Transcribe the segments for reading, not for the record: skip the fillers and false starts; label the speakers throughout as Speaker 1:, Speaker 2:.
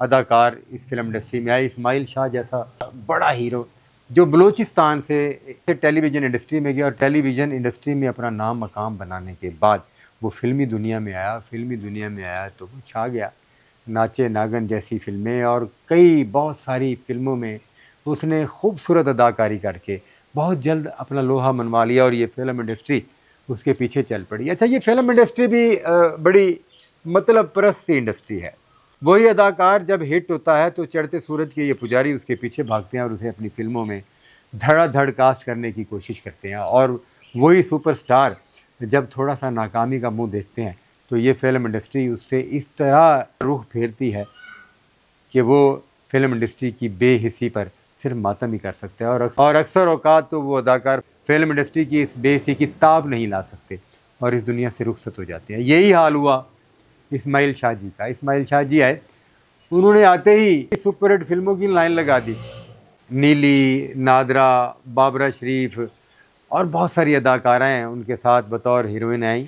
Speaker 1: اداکار اس film industry میں آئے. اسماعیل شاہ جیسا بڑا ہیرو جو بلوچستان سے ٹیلی ویژن انڈسٹری میں گیا اور ٹیلی ویژن انڈسٹری میں اپنا نام مقام بنانے کے بعد وہ فلمی دنیا میں آیا. فلمی دنیا میں آیا تو وہ چھا گیا. ناچے ناگن جیسی فلمیں اور کئی بہت ساری فلموں میں اس نے خوبصورت اداکاری کر کے بہت جلد اپنا لوہا منوا لیا اور یہ فلم انڈسٹری اس کے پیچھے چل پڑی. اچھا یہ فلم انڈسٹری بھی بڑی مطلب پرست سی انڈسٹری ہے. وہی اداکار جب ہٹ ہوتا ہے تو چڑھتے سورج کے یہ پجاری اس کے پیچھے بھاگتے ہیں اور اسے اپنی فلموں میں دھڑا دھڑ کاسٹ کرنے کی کوشش کرتے ہیں. اور وہی سپر سٹار جب تھوڑا سا ناکامی کا منہ دیکھتے ہیں تو یہ فلم انڈسٹری اس سے اس طرح رخ پھیرتی ہے کہ وہ فلم انڈسٹری کی بے حسی پر صرف ماتم ہی کر سکتے ہیں. اور اکثر اوقات تو وہ اداکار فلم انڈسٹری کی اس بے حسی کی تاب نہیں لا سکتے اور اس دنیا سے رخصت ہو جاتے ہیں. یہی حال ہوا اسماعیل شاہ جی کا. اسماعیل شاہ جی آئے, انہوں نے آتے ہی سپر ہٹ فلموں کی لائن لگا دی. نیلی, نادرا, بابرہ شریف اور بہت ساری اداکارائیں ان کے ساتھ بطور ہیروئن آئیں,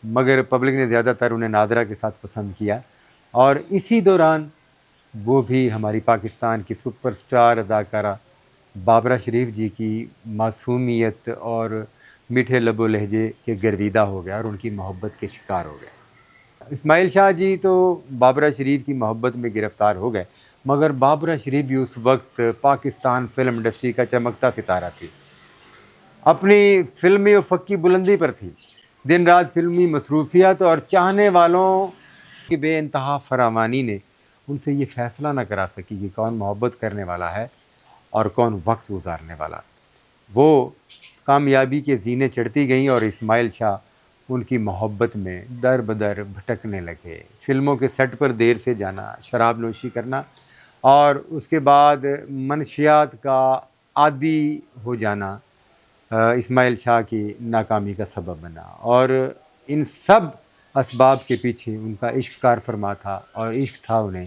Speaker 1: مگر پبلک نے زیادہ تر انہیں نادرا کے ساتھ پسند کیا. اور اسی دوران وہ بھی ہماری پاکستان کی سپر سٹار اداکارہ بابرہ شریف جی کی معصومیت اور میٹھے لب و لہجے کے گرویدہ ہو گیا اور ان کی محبت کے شکار ہو گئے. اسماعیل شاہ جی تو بابرہ شریف کی محبت میں گرفتار ہو گئے, مگر بابرہ شریف بھی اس وقت پاکستان فلم انڈسٹری کا چمکتا ستارہ تھی. اپنی فلمی افق کی بلندی پر تھی. دن رات فلمی مصروفیات اور چاہنے والوں کی بے انتہا فراوانی نے ان سے یہ فیصلہ نہ کرا سکی کہ کون محبت کرنے والا ہے اور کون وقت گزارنے والا. وہ کامیابی کے زینے چڑھتی گئیں اور اسماعیل شاہ ان کی محبت میں در بدر بھٹکنے لگے. فلموں کے سیٹ پر دیر سے جانا, شراب نوشی کرنا اور اس کے بعد منشیات کا عادی ہو جانا اسماعیل شاہ کی ناکامی کا سبب بنا. اور ان سب اسباب کے پیچھے ان کا عشق کار فرما تھا اور عشق تھا انہیں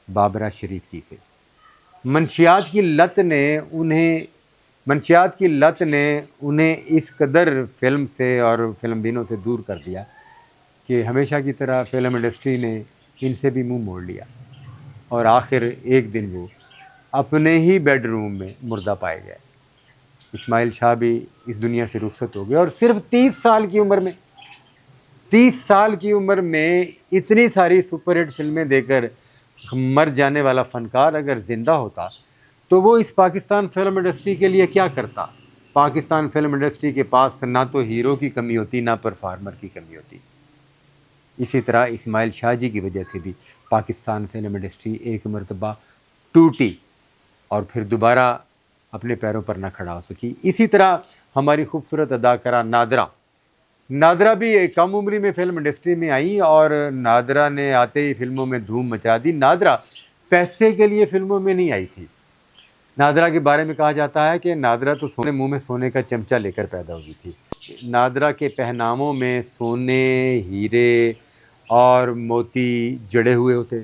Speaker 1: بابرہ شریف جی سے. منشیات کی لت نے انہیں اس قدر فلم سے اور فلم بینوں سے دور کر دیا کہ ہمیشہ کی طرح فلم انڈسٹری نے ان سے بھی منہ موڑ لیا اور آخر ایک دن وہ اپنے ہی بیڈ روم میں مردہ پائے گئے. اسماعیل شاہ بھی اس دنیا سے رخصت ہو گئے اور صرف 30 سال کی عمر میں اتنی ساری سپر ہٹ فلمیں دے کر مر جانے والا فنکار اگر زندہ ہوتا تو وہ اس پاکستان فلم انڈسٹری کے لیے کیا کرتا. پاکستان فلم انڈسٹری کے پاس نہ تو ہیرو کی کمی ہوتی نہ پرفارمر کی کمی ہوتی. اسی طرح اسماعیل شاہ جی کی وجہ سے بھی پاکستان فلم انڈسٹری ایک مرتبہ ٹوٹی اور پھر دوبارہ اپنے پیروں پر نہ کھڑا ہو سکی. اسی طرح ہماری خوبصورت اداکارہ نادرا بھی کم عمری میں فلم انڈسٹری میں آئی اور نادرا نے آتے ہی فلموں میں دھوم مچا دی. نادرا پیسے کے لیے فلموں میں نہیں آئی تھی. نادرا کے بارے میں کہا جاتا ہے کہ نادرا تو منہ میں سونے کا چمچہ لے کر پیدا ہوئی تھی. نادرا کے پہناووں میں سونے, ہیرے اور موتی جڑے ہوئے ہوتے.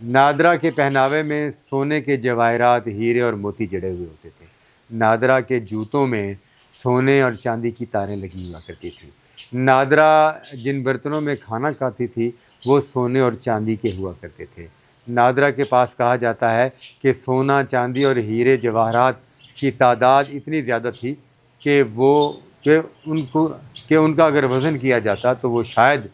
Speaker 1: نادرا کے پہناوے میں سونے کے جواہرات, ہیرے اور موتی جڑے ہوئے ہوتے تھے. نادرا کے جوتوں میں سونے اور چاندی کی تاریں لگی ہوا کرتی تھیں. نادرا جن برتنوں میں کھانا کھاتی تھی وہ سونے اور چاندی کے ہوا کرتے تھے. نادرا کے پاس کہا جاتا ہے کہ سونا, چاندی اور ہیرے جواہرات کی تعداد اتنی زیادہ تھی کہ ان کا اگر وزن کیا جاتا تو وہ شاید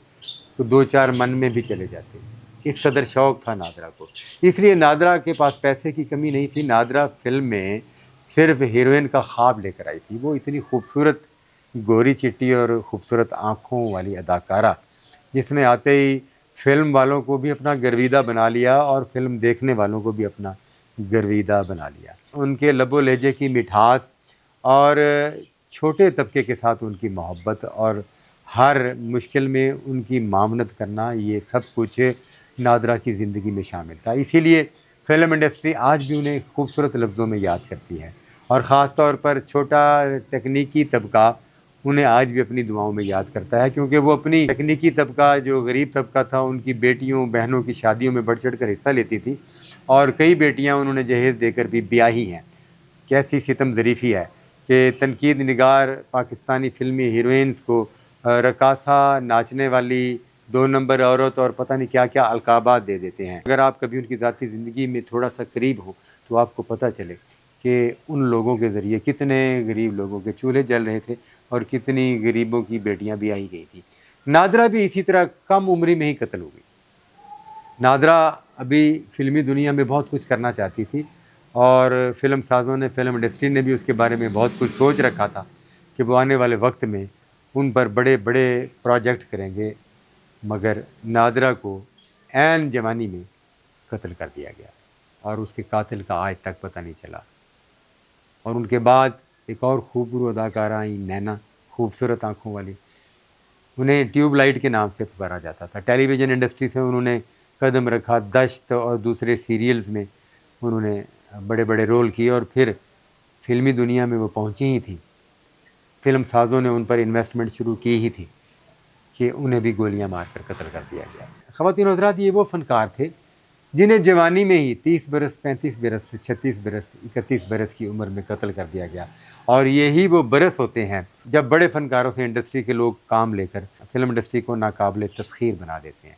Speaker 1: 2-4 من میں بھی چلے جاتے. اس قدر شوق تھا نادرا کو. اس لیے نادرا کے پاس پیسے کی کمی نہیں تھی. نادرا فلم میں صرف ہیروئن کا خواب لے کر آئی تھی. وہ اتنی خوبصورت گوری چٹی اور خوبصورت آنکھوں والی اداکارہ جس نے آتے ہی فلم والوں کو بھی اپنا گرویدہ بنا لیا اور فلم دیکھنے والوں کو بھی اپنا گرویدہ بنا لیا. ان کے لب و لہجے کی مٹھاس اور چھوٹے طبقے کے ساتھ ان کی محبت اور ہر مشکل میں ان کی معاونت کرنا, یہ سب کچھ نادرا کی زندگی میں شامل تھا. اسی لیے فلم انڈسٹری آج بھی انہیں خوبصورت لفظوں میں یاد کرتی ہے اور خاص طور پر چھوٹا تکنیکی طبقہ انہیں آج بھی اپنی دعاؤں میں یاد کرتا ہے, کیونکہ وہ اپنی تکنیکی طبقہ جو غریب طبقہ تھا ان کی بیٹیوں بہنوں کی شادیوں میں بڑھ چڑھ کر حصہ لیتی تھی اور کئی بیٹیاں انہوں نے جہیز دے کر بھی بیاہی ہیں. کیسی ستم ظریفی ہے کہ تنقید نگار پاکستانی فلمی ہیروئنز کو رقاصہ, ناچنے والی, دو نمبر عورت اور پتہ نہیں کیا کیا القابات دے دیتے ہیں۔ اگر آپ کبھی ان کی ذاتی زندگی میں تھوڑا سا قریب ہو تو آپ کو پتہ چلے کہ ان لوگوں کے ذریعے کتنے غریب لوگوں کے چولہے جل رہے تھے اور کتنی غریبوں کی بیٹیاں بھی آئی گئی تھیں۔ نادرہ بھی اسی طرح کم عمری میں ہی قتل ہو گئی۔ نادرہ ابھی فلمی دنیا میں بہت کچھ کرنا چاہتی تھی اور فلم سازوں نے، فلم انڈسٹری نے بھی اس کے بارے میں بہت کچھ سوچ رکھا تھا کہ وہ آنے والے وقت میں ان پر بڑے بڑے پروجیکٹ کریں گے، مگر نادرہ کو عین جوانی میں قتل کر دیا گیا اور اس کے قاتل کا آج تک پتہ نہیں چلا۔ اور ان کے بعد ایک اور خوبصورت اداکارہ آئیں، نینا، خوبصورت آنکھوں والی، انہیں ٹیوب لائٹ کے نام سے پکارا جاتا تھا۔ ٹیلی ویژن انڈسٹری سے انہوں نے قدم رکھا، دشت اور دوسرے سیریلز میں انہوں نے بڑے بڑے رول کیے اور پھر فلمی دنیا میں وہ پہنچی ہی تھیں۔ فلم سازوں نے ان پر انویسٹمنٹ شروع کی ہی تھی کہ انہیں بھی گولیاں مار کر قتل کر دیا گیا۔ خواتین و حضرات، یہ وہ فنکار تھے جنہیں جوانی میں ہی 30 برس، 35 برس، 36 برس، 31 برس کی عمر میں قتل کر دیا گیا، اور یہی وہ برس ہوتے ہیں جب بڑے فنکاروں سے انڈسٹری کے لوگ کام لے کر فلم انڈسٹری کو ناقابل تسخیر بنا دیتے ہیں۔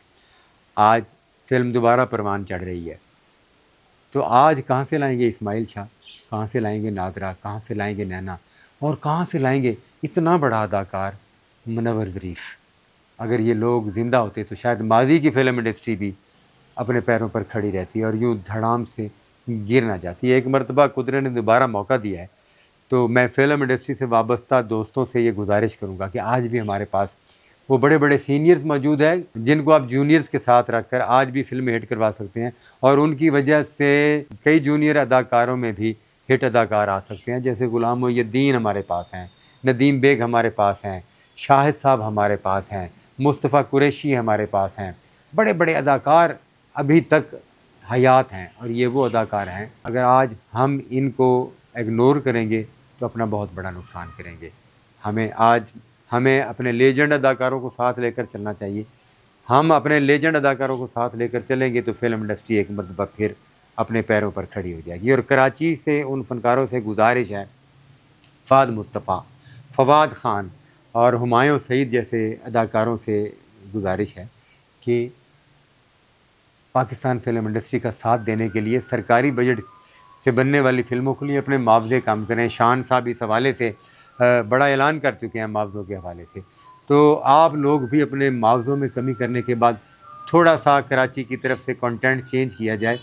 Speaker 1: آج فلم دوبارہ پروان چڑھ رہی ہے، تو آج کہاں سے لائیں گے اسماعیل شاہ، کہاں سے لائیں گے نادرہ، کہاں سے لائیں گے نینا، اور کہاں سے لائیں گے اتنا بڑا اداکار منور ظریف؟ اگر یہ لوگ زندہ ہوتے تو شاید ماضی کی فلم انڈسٹری بھی اپنے پیروں پر کھڑی رہتی اور یوں دھڑام سے گر نہ جاتی۔ ایک مرتبہ قدرت نے دوبارہ موقع دیا ہے تو میں فلم انڈسٹری سے وابستہ دوستوں سے یہ گزارش کروں گا کہ آج بھی ہمارے پاس وہ بڑے بڑے سینئرز موجود ہیں جن کو آپ جونیئرز کے ساتھ رکھ کر آج بھی فلمیں ہٹ کروا سکتے ہیں، اور ان کی وجہ سے کئی جونیئر اداکاروں میں بھی ہٹ اداکار آ سکتے ہیں، جیسے غلام محی الدین ہمارے پاس ہیں، ندیم بیگ ہمارے پاس ہیں، شاہد صاحب ہمارے پاس ہیں، مصطفیٰ قریشی ہمارے پاس ہیں۔ بڑے بڑے اداکار ابھی تک حیات ہیں، اور یہ وہ اداکار ہیں اگر آج ہم ان کو اگنور کریں گے تو اپنا بہت بڑا نقصان کریں گے۔ ہمیں اپنے لیجنڈ اداکاروں کو ساتھ لے کر چلنا چاہیے۔ ہم اپنے لیجنڈ اداکاروں کو ساتھ لے کر چلیں گے تو فلم انڈسٹری ایک مرتبہ پھر اپنے پیروں پر کھڑی ہو جائے گی۔ اور کراچی سے ان فنکاروں سے گزارش ہے، فہد مصطفیٰ، فواد خان اور ہمایوں سعید جیسے اداکاروں سے گزارش ہے کہ پاکستان فلم انڈسٹری کا ساتھ دینے کے لیے سرکاری بجٹ سے بننے والی فلموں کے لیے اپنے معاوضے کم کریں۔ شان صاحب اس حوالے سے بڑا اعلان کر چکے ہیں معاوضوں کے حوالے سے، تو آپ لوگ بھی اپنے معاوضوں میں کمی کرنے کے بعد تھوڑا سا کراچی کی طرف سے کنٹینٹ چینج کیا جائے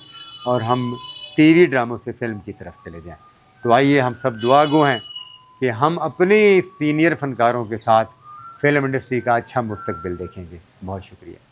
Speaker 1: اور ہم ٹی وی ڈراموں سے فلم کی طرف چلے جائیں۔ تو آئیے ہم سب دعا گو ہیں کہ ہم اپنی سینئر فنکاروں کے ساتھ فلم انڈسٹری کا اچھا مستقبل دیکھیں گے۔ بہت شکریہ۔